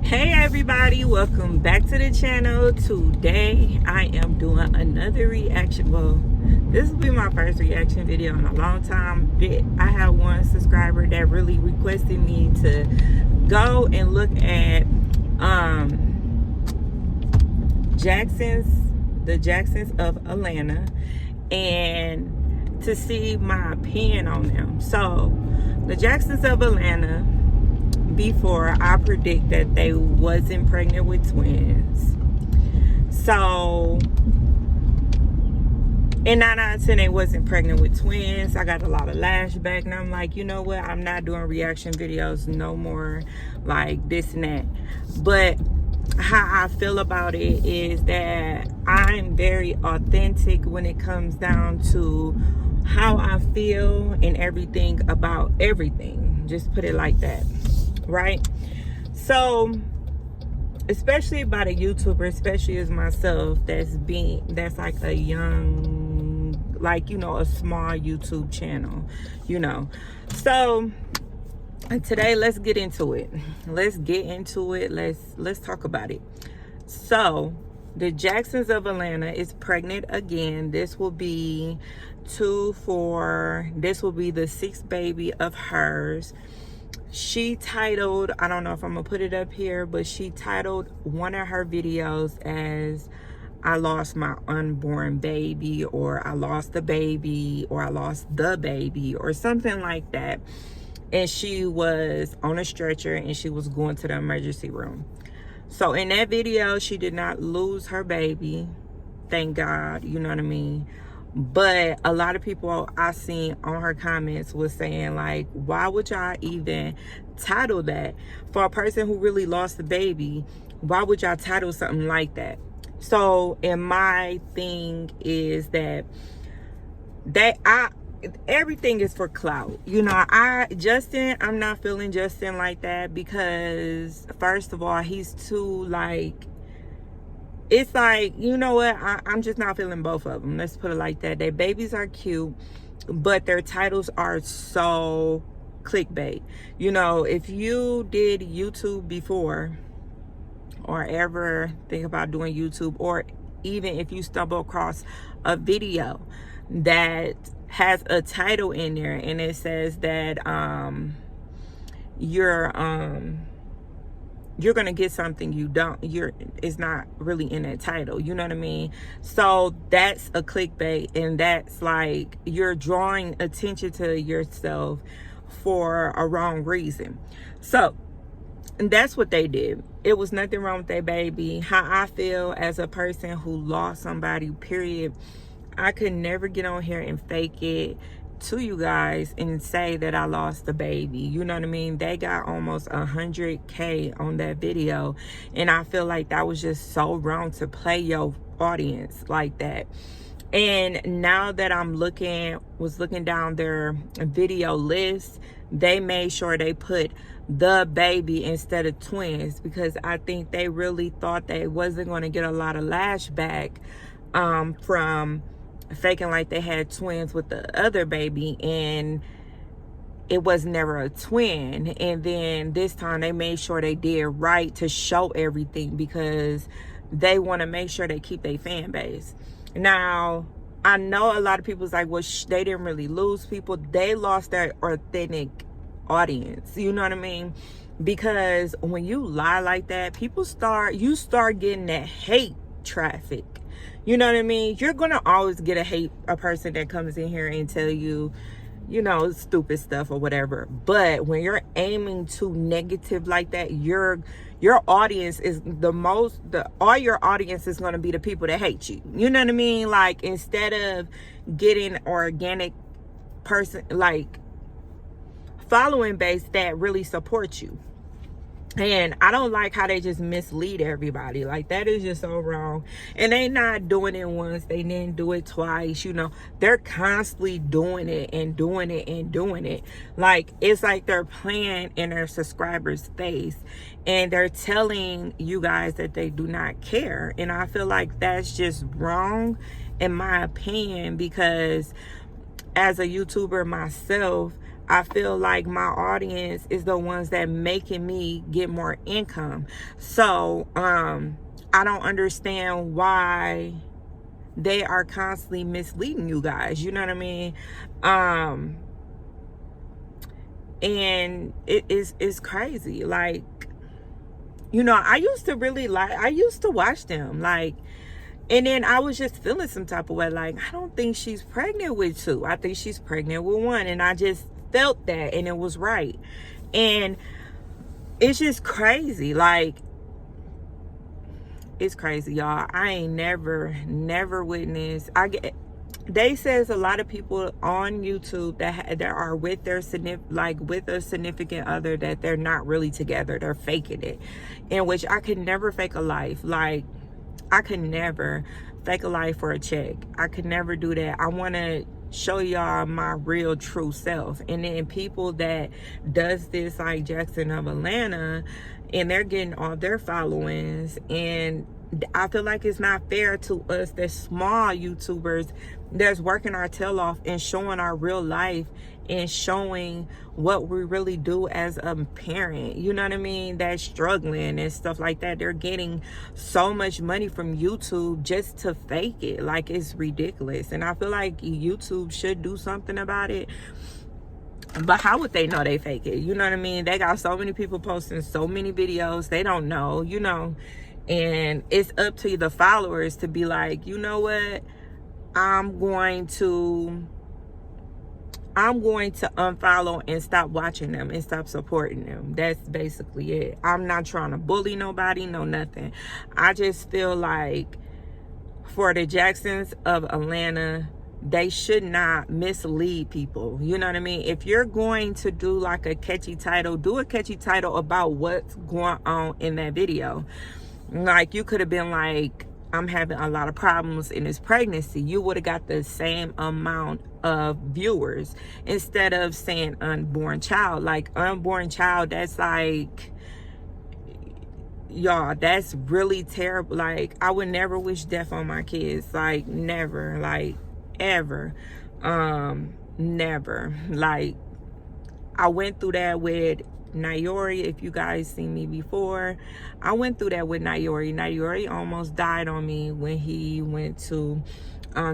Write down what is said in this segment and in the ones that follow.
Hey everybody, welcome back to the channel. Today I am doing another reaction. Well, this will be my first reaction video in a long time. I have one subscriber that really requested me to go and look at the Jacksons of Atlanta and to see my opinion on them. So the Jacksons of Atlanta, before, I predict that they wasn't pregnant with twins. So in 9 out of 10 they wasn't pregnant with twins. I got a lot of lashback and I'm like, you know what, I'm not doing reaction videos no more, like this and that. But how I feel about it is that I'm very authentic when it comes down to how I feel and everything about everything. Just put it like that, right? So especially about a YouTuber, especially as myself, that's like a young, like, you know, a small YouTube channel, you know. So today let's get into it. Let's talk about it. So the Jacksons of Atlanta is pregnant again. This will be the 6th baby of hers. She titled, I don't know if I'm gonna put it up here, but she titled one of her videos as I lost my unborn baby, or I lost the baby, or I lost the baby, or something like that. And she was on a stretcher and she was going to the emergency room. So in that video, she did not lose her baby, thank God, you know what I mean? But a lot of people I seen on her comments was saying, like, why would y'all even title that? For a person who really lost the baby, why would y'all title something like that? So, and my thing is that everything is for clout. You know, I'm not feeling Justin like that, because first of all, he's too, like, it's like, you know what, I'm just not feeling both of them. Let's put it like that. Their babies are cute, but their titles are so clickbait. You know, if you did YouTube before, or ever think about doing YouTube, or even if you stumble across a video that has a title in there and it says that you're gonna get something it's not really in that title, you know what I mean? So that's a clickbait, and that's like you're drawing attention to yourself for a wrong reason. So that's what they did. It was nothing wrong with their baby. How I feel as a person who lost somebody, period, I could never get on here and fake it to you guys and say that I lost the baby, you know what I mean? They got almost 100K on that video, and I feel like that was just so wrong to play your audience like that. And now that I was looking down their video list, they made sure they put the baby instead of twins, because I think they really thought they wasn't going to get a lot of lashback from faking like they had twins with the other baby, and it was never a twin. And then this time they made sure they did right to show everything, because they want to make sure they keep their fan base. Now, I know a lot of people's like, well, they didn't really lose people. They lost their authentic audience, you know what I mean? Because when you lie like that, you start getting that hate traffic. You know what I mean? You're gonna always get a person that comes in here and tell you, you know, stupid stuff or whatever. But when you're aiming too negative like that, your audience is all your audience is gonna be the people that hate you. You know what I mean? Like, instead of getting organic person, like, following base that really supports you. And I don't like how they just mislead everybody. Like, that is just so wrong. And they not doing it once, they didn't do it twice, you know. They're constantly doing it and doing it and doing it. Like, it's like they're playing in their subscribers' face, and they're telling you guys that they do not care. And I feel like that's just wrong, in my opinion, because as a YouTuber myself, I feel like my audience is the ones that making me get more income. So I don't understand why they are constantly misleading you guys, you know what I mean? And it's crazy. Like, you know, I used to watch them, like, and then I was just feeling some type of way, like, I don't think she's pregnant with 2. I think she's pregnant with 1. And I just felt that, and it was right. And it's just crazy. Like, it's crazy, y'all. I ain't never witnessed. They says a lot of people on YouTube that are with their with a significant other, that they're not really together. They're faking it. In which I could never fake a life. Like, I could never fake a life for a check. I could never do that. I want to show y'all my real true self. And then people that does this, like Jackson of Atlanta, and they're getting all their followings, and I feel like it's not fair to us, that small YouTubers that's working our tail off and showing our real life and showing what we really do as a parent, you know what I mean, that's struggling and stuff like that. They're getting so much money from YouTube just to fake it. Like, it's ridiculous. And I feel like YouTube should do something about it. But how would they know they fake it? You know what I mean? They got so many people posting so many videos. They don't know, you know. And it's up to the followers to be like, you know what? I'm going to unfollow and stop watching them and stop supporting them. That's basically it. I'm not trying to bully nobody, no nothing. I just feel like for the Jacksons of Atlanta, they should not mislead people. You know what I mean? If you're going to do like a catchy title, do a catchy title about what's going on in that video. Like, you could have been like, I'm having a lot of problems in this pregnancy. You would have got the same amount of viewers instead of saying unborn child. Like, unborn child, that's like, y'all, that's really terrible. Like, I would never wish death on my kids. Like, never. Like, ever. Never. Like, I went through that with 𝐞𝐲'𝐬. If you guys seen me before, I went through that with 𝐞𝐲'𝐬. 𝐞𝐲'𝐬 almost died on me when he went to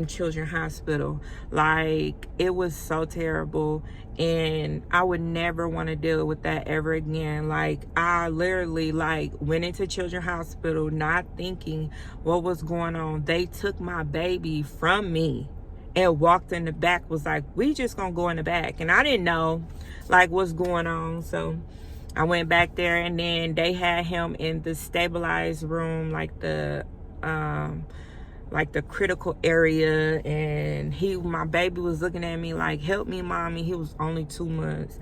children's hospital. Like, it was so terrible, and I would never want to deal with that ever again. Like, I literally like went into children's hospital not thinking what was going on. They took my baby from me and walked in the back, was like, we just gonna go in the back. And I didn't know like what's going on. So I went back there, and then they had him in the stabilized room, like the critical area. And my baby was looking at me like, help me, mommy. He was only 2 months.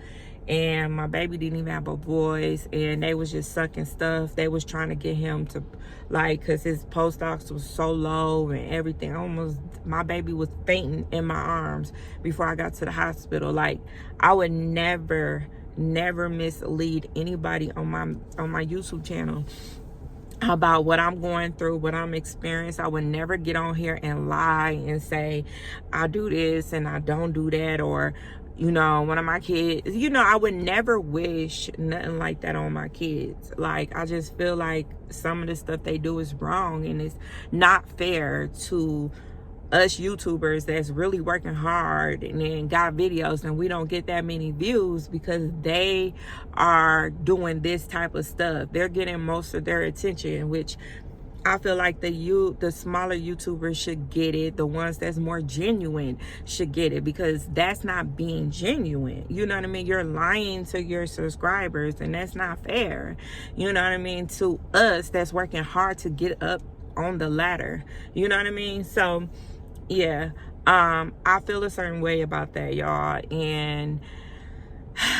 And my baby didn't even have a voice, and they was just sucking stuff. They was trying to get him to, like, because his pulse ox was so low and everything. My baby was fainting in my arms before I got to the hospital. Like, I would never mislead anybody on my YouTube channel about what I'm going through, what I'm experiencing. I would never get on here and lie and say I do this and I don't do that, or, you know, one of my kids, you know, I would never wish nothing like that on my kids. Like, I just feel like some of the stuff they do is wrong, and it's not fair to us YouTubers that's really working hard and then got videos, and we don't get that many views because they are doing this type of stuff. They're getting most of their attention, which I feel like the smaller YouTubers should get it. The ones that's more genuine should get it, because that's not being genuine. You know what I mean? You're lying to your subscribers, and that's not fair. You know what I mean? To us that's working hard to get up on the ladder. You know what I mean? So, yeah, I feel a certain way about that, y'all. And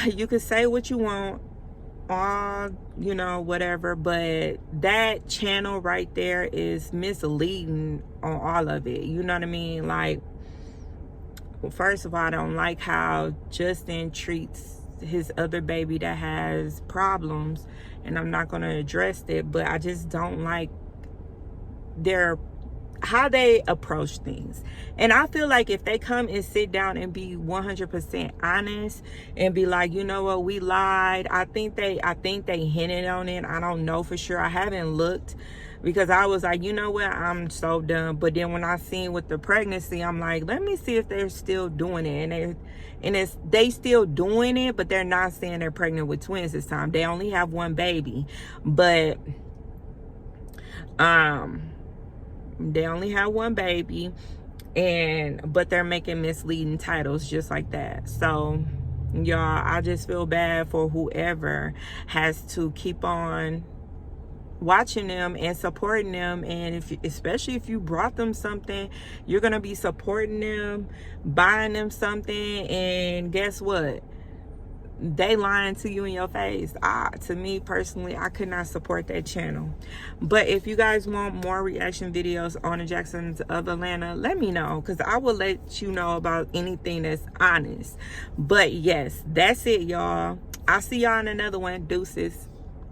you can say what you want, you know, whatever, but that channel right there is misleading on all of it. You know what I mean? Like, well, first of all, I don't like how Justin treats his other baby that has problems, and I'm not going to address it, but I just don't like how they approach things. And I feel like if they come and sit down and be 100% honest and be like, you know what, we lied. I think they hinted on it. I don't know for sure. I haven't looked, because I was like, you know what, I'm so done. But then when I seen with the pregnancy, I'm like, let me see if they're still doing it. And they still doing it, but they're not saying they're pregnant with twins this time. They only have one baby, but they only have one baby, but they're making misleading titles just like that. So y'all, I just feel bad for whoever has to keep on watching them and supporting them. And especially if you brought them something, you're gonna be supporting them, buying them something, and guess what, they lying to you in your face. To me personally, I could not support that channel. But if you guys want more reaction videos on the Jacksons of Atlanta, let me know, because I will let you know about anything that's honest. But yes, that's it, y'all. I'll see y'all in another one. Deuces.